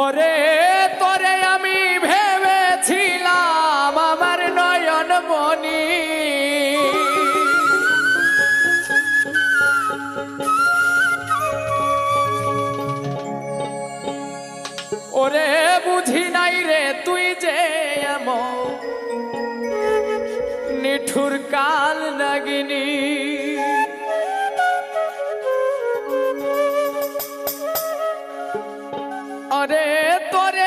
ওরে তোরে আমি ভেবেছিলাম আমার নয়ন মনি, ওরে বুঝি নাই রে তুই যে এমন নিঠুর কাল নাগিনী। ওরে তোরে